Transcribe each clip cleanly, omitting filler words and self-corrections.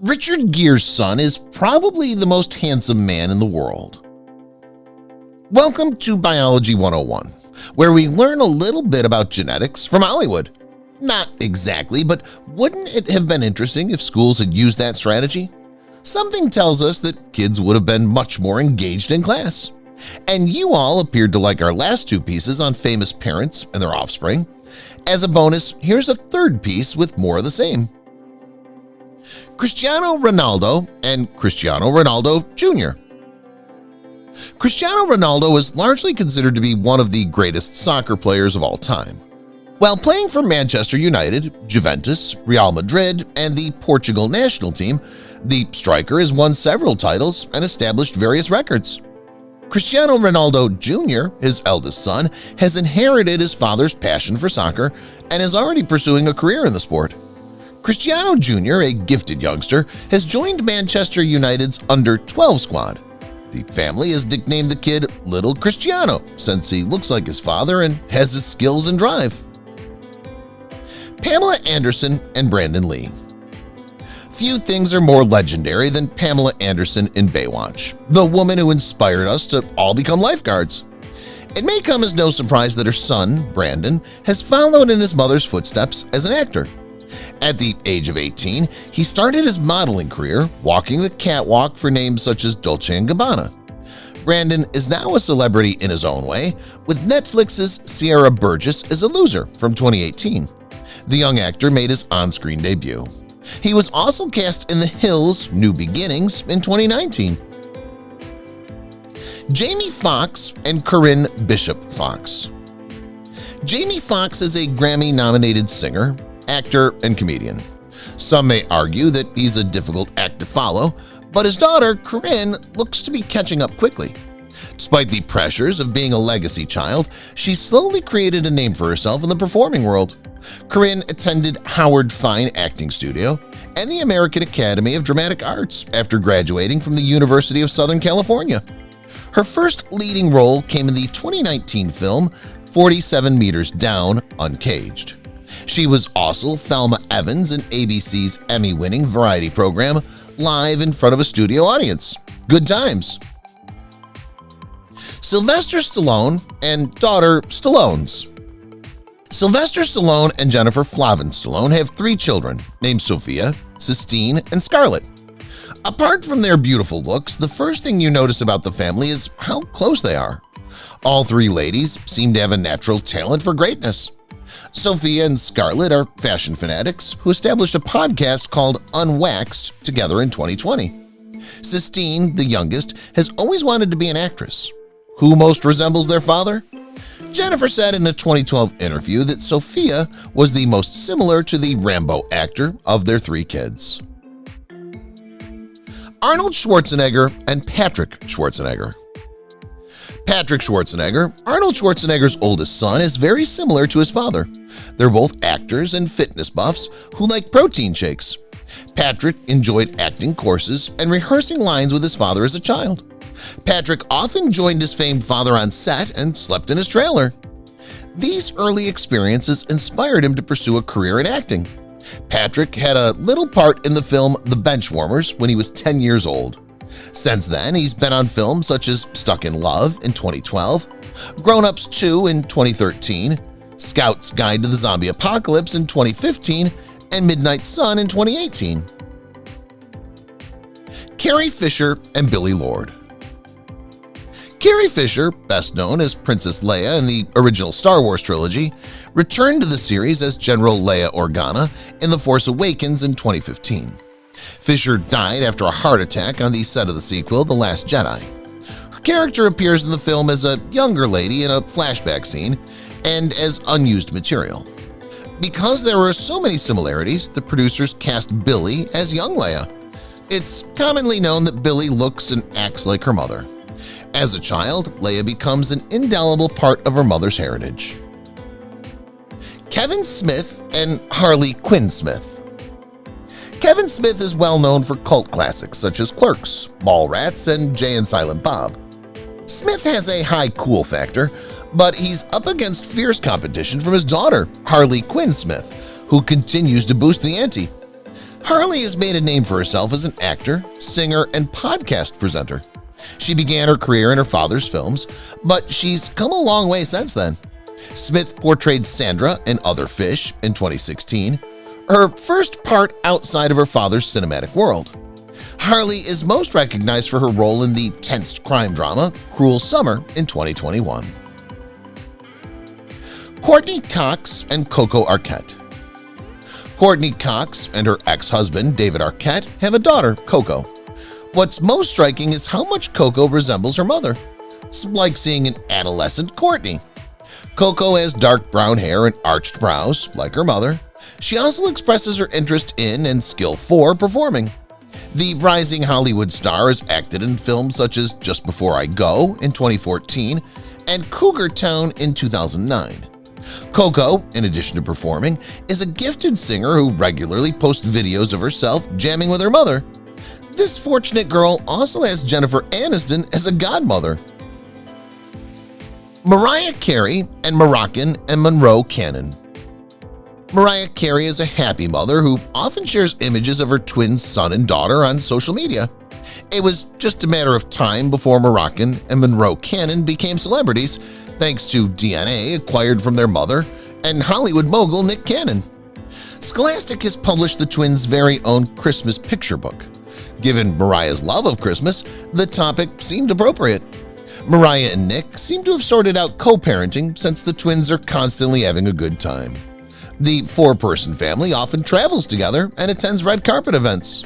Richard Gere's son is probably the most handsome man in the world. Welcome to Biology 101, where we learn a little bit about genetics from Hollywood. Not exactly, but wouldn't it have been interesting if schools had used that strategy? Something tells us that kids would have been much more engaged in class. And you all appeared to like our last two pieces on famous parents and their offspring. As a bonus, here's a third piece with more of the same. Cristiano Ronaldo and Cristiano Ronaldo Jr. Cristiano Ronaldo is largely considered to be one of the greatest soccer players of all time. While playing for Manchester United, Juventus, Real Madrid, and the Portugal national team, the striker has won several titles and established various records. Cristiano Ronaldo Jr., his eldest son, has inherited his father's passion for soccer and is already pursuing a career in the sport. Cristiano Jr., a gifted youngster, has joined Manchester United's under-12 squad. The family has nicknamed the kid Little Cristiano since he looks like his father and has his skills and drive. Pamela Anderson and Brandon Lee. Few things are more legendary than Pamela Anderson in Baywatch, the woman who inspired us to all become lifeguards. It may come as no surprise that her son, Brandon, has followed in his mother's footsteps as an actor. At the age of 18, he started his modeling career walking the catwalk for names such as Dolce & Gabbana. Brandon is now a celebrity in his own way, with Netflix's Sierra Burgess as a loser from 2018. The young actor made his on-screen debut. He was also cast in The Hills' New Beginnings in 2019. Jamie Foxx and Karin Bishop Foxx. Jamie Foxx is a Grammy-nominated singer, actor, and comedian. Some may argue that he's a difficult act to follow, but his daughter, Karin, looks to be catching up quickly. Despite the pressures of being a legacy child, she slowly created a name for herself in the performing world. Karin attended Howard Fine Acting Studio and the American Academy of Dramatic Arts after graduating from the University of Southern California. Her first leading role came in the 2019 film 47 Meters Down, Uncaged. She was also Thelma Evans in ABC's Emmy-winning variety program Live in Front of a Studio Audience. Good times. Sylvester Stallone and daughter Stallones. Sylvester Stallone and Jennifer Flavin Stallone have 3 children named Sophia, Sistine, and Scarlett. Apart from their beautiful looks, the first thing you notice about the family is how close they are. All 3 ladies seem to have a natural talent for greatness. Sophia and Scarlett are fashion fanatics who established a podcast called Unwaxed together in 2020. Sistine, the youngest, has always wanted to be an actress. Who most resembles their father? Jennifer said in a 2012 interview that Sophia was the most similar to the Rambo actor of their 3 kids. Arnold Schwarzenegger and Patrick Schwarzenegger. Patrick Schwarzenegger, Arnold Schwarzenegger's oldest son, is very similar to his father. They're both actors and fitness buffs who like protein shakes. Patrick enjoyed acting courses and rehearsing lines with his father as a child. Patrick often joined his famed father on set and slept in his trailer. These early experiences inspired him to pursue a career in acting. Patrick had a little part in the film The Benchwarmers when he was 10 years old. Since then, he's been on films such as Stuck in Love in 2012, Grown Ups 2 in 2013, Scout's Guide to the Zombie Apocalypse in 2015, and Midnight Sun in 2018. Carrie Fisher and Billy Lord. Carrie Fisher, best known as Princess Leia in the original Star Wars trilogy, returned to the series as General Leia Organa in The Force Awakens in 2015. Fisher died after a heart attack on the set of the sequel, The Last Jedi. Her character appears in the film as a younger lady in a flashback scene and as unused material. Because there were so many similarities, the producers cast Billy as young Leia. It's commonly known that Billy looks and acts like her mother. As a child, Leia becomes an indelible part of her mother's heritage. Kevin Smith and Harley Quinn Smith. Kevin Smith is well known for cult classics such as Clerks, Mallrats, and Jay and Silent Bob. Smith has a high cool factor, but he's up against fierce competition from his daughter, Harley Quinn Smith, who continues to boost the ante. Harley has made a name for herself as an actor, singer, and podcast presenter. She began her career in her father's films, but she's come a long way since then. Smith portrayed Sandra in Other Fish in 2016, her first part outside of her father's cinematic world. Harley is most recognized for her role in the tense crime drama Cruel Summer in 2021. Courtney Cox and Coco Arquette. Courtney Cox and her ex-husband David Arquette have a daughter, Coco. What's most striking is how much Coco resembles her mother. It's like seeing an adolescent Courtney. Coco has dark brown hair and arched brows, like her mother. She also expresses her interest in and skill for performing. The rising Hollywood star has acted in films such as Just Before I Go in 2014 and Cougar Town in 2009. Coco, in addition to performing, is a gifted singer who regularly posts videos of herself jamming with her mother. This fortunate girl also has Jennifer Aniston as a godmother. Mariah Carey and Moroccan and Monroe canon. Mariah Carey is a happy mother who often shares images of her twin son and daughter on social media. It was just a matter of time before Moroccan and Monroe canon became celebrities, thanks to DNA acquired from their mother and Hollywood mogul Nick Cannon. Scholastic has published the twins' very own Christmas picture book. Given Mariah's love of Christmas, the topic seemed appropriate. Mariah and Nick seem to have sorted out co-parenting since the twins are constantly having a good time. The four-person family often travels together and attends red carpet events.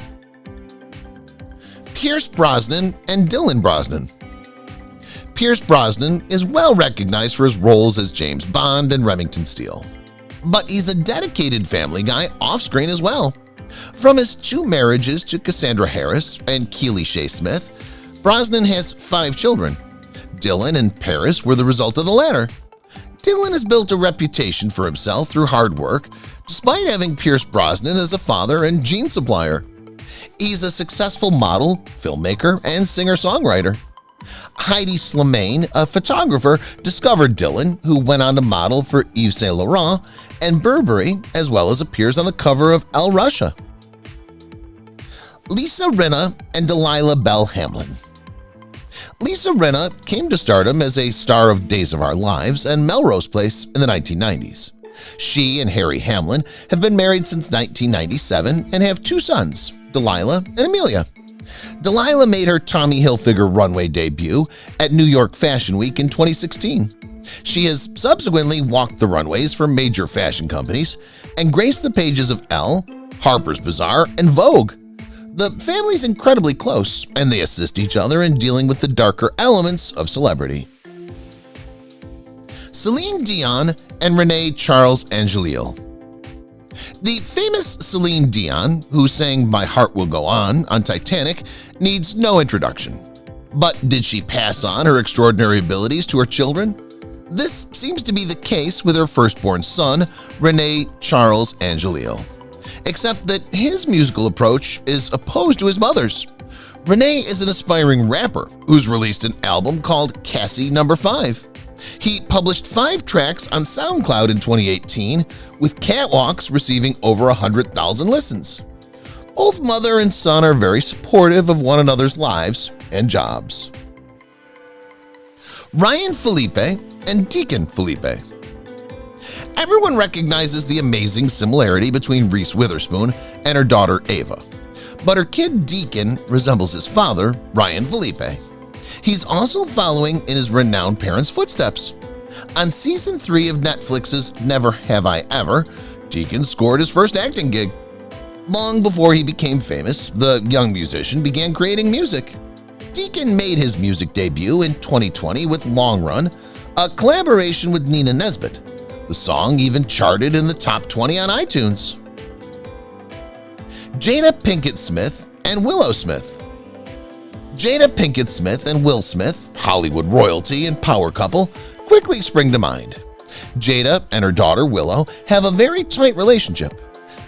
Pierce Brosnan and Dylan Brosnan. Pierce Brosnan is well recognized for his roles as James Bond and Remington Steele. But he's a dedicated family guy off-screen as well. From his 2 marriages to Cassandra Harris and Keely Shea Smith, Brosnan has 5 children. Dylan and Paris were the result of the latter. Dylan has built a reputation for himself through hard work, despite having Pierce Brosnan as a father and jean supplier. He's a successful model, filmmaker, and singer-songwriter. Heidi Slimane, a photographer, discovered Dylan, who went on to model for Yves Saint Laurent and Burberry, as well as appears on the cover of Elle Russia. Lisa Rinna and Delilah Belle Hamlin. Lisa Rinna came to stardom as a star of Days of Our Lives and Melrose Place in the 1990s. She and Harry Hamlin have been married since 1997 and have 2 sons, Delilah and Amelia. Delilah made her Tommy Hilfiger runway debut at New York Fashion Week in 2016. She has subsequently walked the runways for major fashion companies and graced the pages of Elle, Harper's Bazaar, and Vogue. The family's incredibly close, and they assist each other in dealing with the darker elements of celebrity. Celine Dion and Renee Charles Angelil. The famous Celine Dion, who sang My Heart Will Go On Titanic, needs no introduction. But did she pass on her extraordinary abilities to her children? This seems to be the case with her firstborn son, Renee Charles Angelil. Except that his musical approach is opposed to his mother's. Renee is an aspiring rapper who's released an album called Cassie No. 5. He published 5 tracks on SoundCloud in 2018, with Catwalks receiving over 100,000 listens. Both mother and son are very supportive of one another's lives and jobs. Ryan Felipe and Deacon Felipe. Everyone recognizes the amazing similarity between Reese Witherspoon and her daughter Ava, but her kid Deacon resembles his father, Ryan Felipe. He's also following in his renowned parents' footsteps. On Season 3 of Netflix's Never Have I Ever, Deacon scored his first acting gig. Long before he became famous, the young musician began creating music. Deacon made his music debut in 2020 with Long Run, a collaboration with Nina Nesbitt. The song even charted in the top 20 on iTunes. Jada Pinkett Smith and Willow Smith. Jada Pinkett Smith and Will Smith, Hollywood royalty and power couple, quickly spring to mind. Jada and her daughter Willow have a very tight relationship.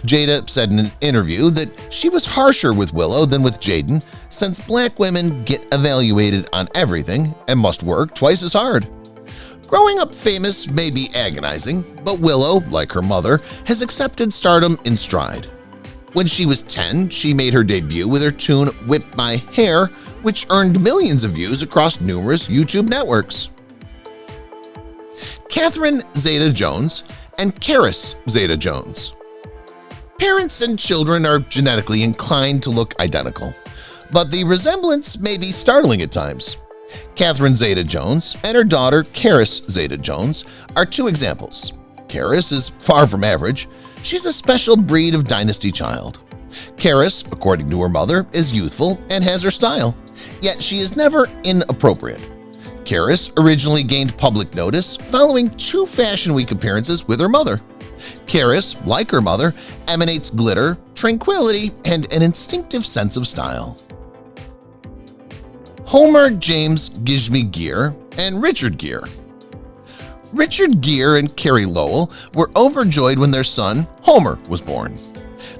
Jada said in an interview that she was harsher with Willow than with Jaden, since black women get evaluated on everything and must work twice as hard. Growing up famous may be agonizing, but Willow, like her mother, has accepted stardom in stride. When she was 10, she made her debut with her tune Whip My Hair, which earned millions of views across numerous YouTube networks. Katherine Zeta Jones and Karis Zeta Jones. Parents and children are genetically inclined to look identical, but the resemblance may be startling at times. Katherine Zeta Jones and her daughter Karis Zeta Jones are two examples. Karis is far from average. She's a special breed of dynasty child. Karis, according to her mother, is youthful and has her style, yet she is never inappropriate. Karis originally gained public notice following 2 Fashion Week appearances with her mother. Karis, like her mother, emanates glitter, tranquility, and an instinctive sense of style. Homer James Gere and Richard Gere. Richard Gere and Carrie Lowell were overjoyed when their son, Homer, was born.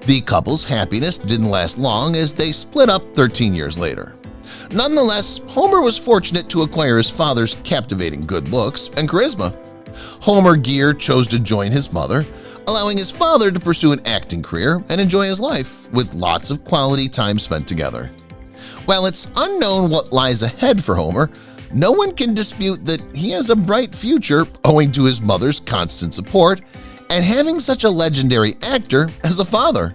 The couple's happiness didn't last long as they split up 13 years later. Nonetheless, Homer was fortunate to acquire his father's captivating good looks and charisma. Homer Gere chose to join his mother, allowing his father to pursue an acting career and enjoy his life, with lots of quality time spent together. While it's unknown what lies ahead for Homer, no one can dispute that he has a bright future owing to his mother's constant support and having such a legendary actor as a father.